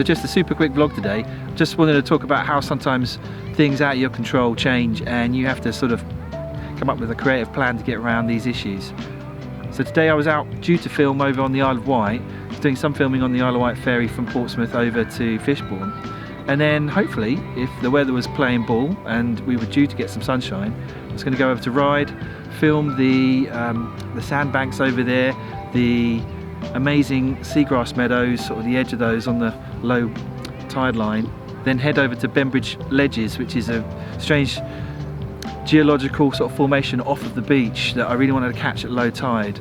So just a super quick vlog today. Just wanted to talk about how sometimes things out of your control change and you have to sort of come up with a creative plan to get around these issues. So today I was out due to film over on the Isle of Wight, doing some filming on the Isle of Wight ferry from Portsmouth over to Fishbourne. And then hopefully, if the weather was playing ball and we were due to get some sunshine, I was going to go over to Ryde, film the sandbanks over there, the amazing seagrass meadows, sort of the edge of those on the low tide line, then head over to Bembridge Ledges, which is a strange geological sort of formation off of the beach that I really wanted to catch at low tide.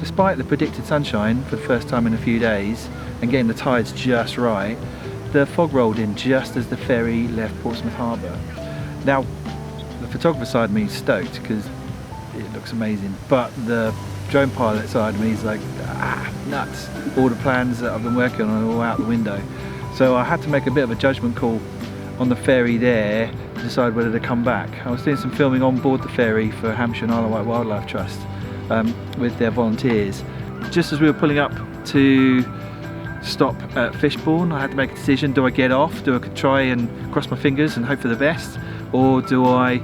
Despite the predicted sunshine for the first time in a few days and getting the tides just right, the fog rolled in just as the ferry left Portsmouth Harbour. Now, the photographer side of me is stoked because it looks amazing, but the drone pilot side of me is like, nuts. All the plans that I've been working on are all out the window. So I had to make a bit of a judgment call on the ferry there to decide whether to come back. I was doing some filming on board the ferry for Hampshire and Isle of Wight Wildlife Trust with their volunteers. Just as we were pulling up to stop at Fishbourne, I had to make a decision. Do I get off? Do I try and cross my fingers and hope for the best? Or do I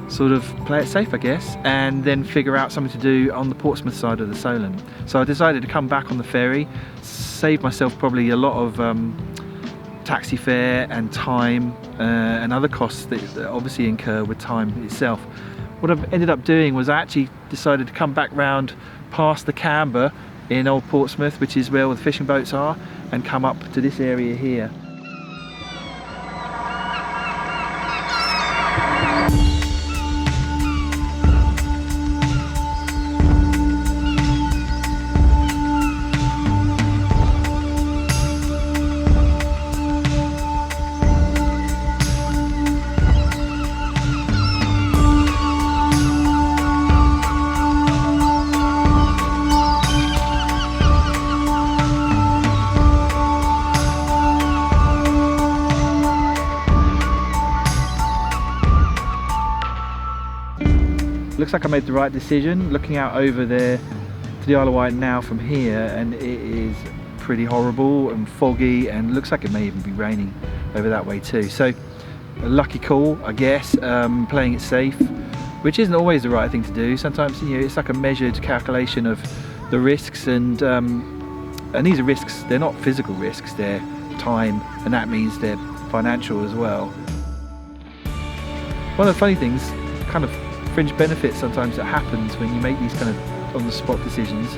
sort of play it safe, I guess, and then figure out something to do on the Portsmouth side of the Solent? So I decided to come back on the ferry, save myself probably a lot of taxi fare and time and other costs that obviously incur with time itself. What I've ended up doing was I actually decided to come back round past the Camber in Old Portsmouth, which is where all the fishing boats are, and come up to this area here. Looks like I made the right decision, looking out over there to the Isle of Wight now from here, and it is pretty horrible and foggy, and looks like it may even be raining over that way too. So a lucky call, I guess, playing it safe, which isn't always the right thing to do. Sometimes, you know, it's like a measured calculation of the risks, and these are risks. They're not physical risks, they're time, and that means they're financial as well. One of the funny things, kind of fringe benefits sometimes that happens when you make these kind of on-the-spot decisions,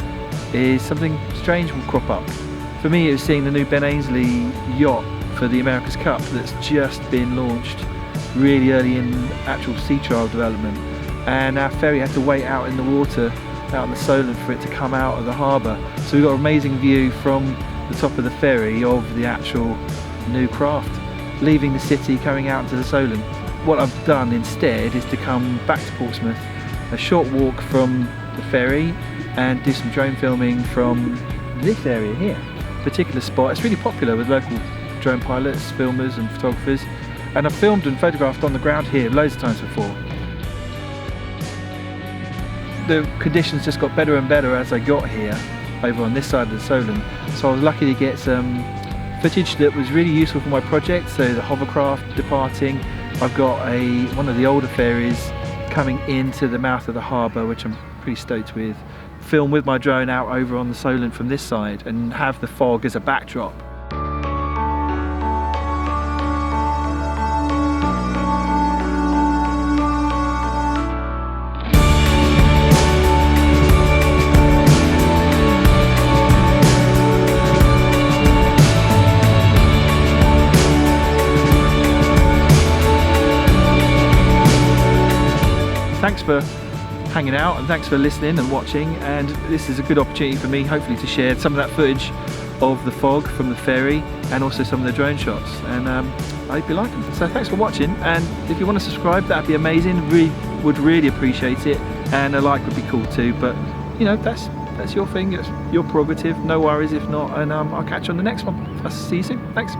is something strange will crop up. For me, it was seeing the new Ben Ainsley yacht for the America's Cup that's just been launched really early in actual sea trial development, and our ferry had to wait out in the water out in the Solent for it to come out of the harbour. So we got an amazing view from the top of the ferry of the actual new craft leaving the city, coming out into the Solent. What I've done instead is to come back to Portsmouth, a short walk from the ferry, and do some drone filming from this area here. Particular spot, it's really popular with local drone pilots, filmers and photographers, and I've filmed and photographed on the ground here loads of times before. The conditions just got better and better as I got here over on this side of the Solent, so I was lucky to get some footage that was really useful for my project. So the hovercraft departing, I've got one of the older ferries coming into the mouth of the harbour, which I'm pretty stoked with. Film with my drone out over on the Solent from this side and have the fog as a backdrop. Thanks for hanging out and thanks for listening and watching, and this is a good opportunity for me hopefully to share some of that footage of the fog from the ferry and also some of the drone shots, and I hope you like them. So thanks for watching, and if you want to subscribe, that'd be amazing. Would really appreciate it, and a like would be cool too, but you know, that's your thing, it's your prerogative, no worries if not, and I'll catch you on the next one. I'll see you soon. Thanks.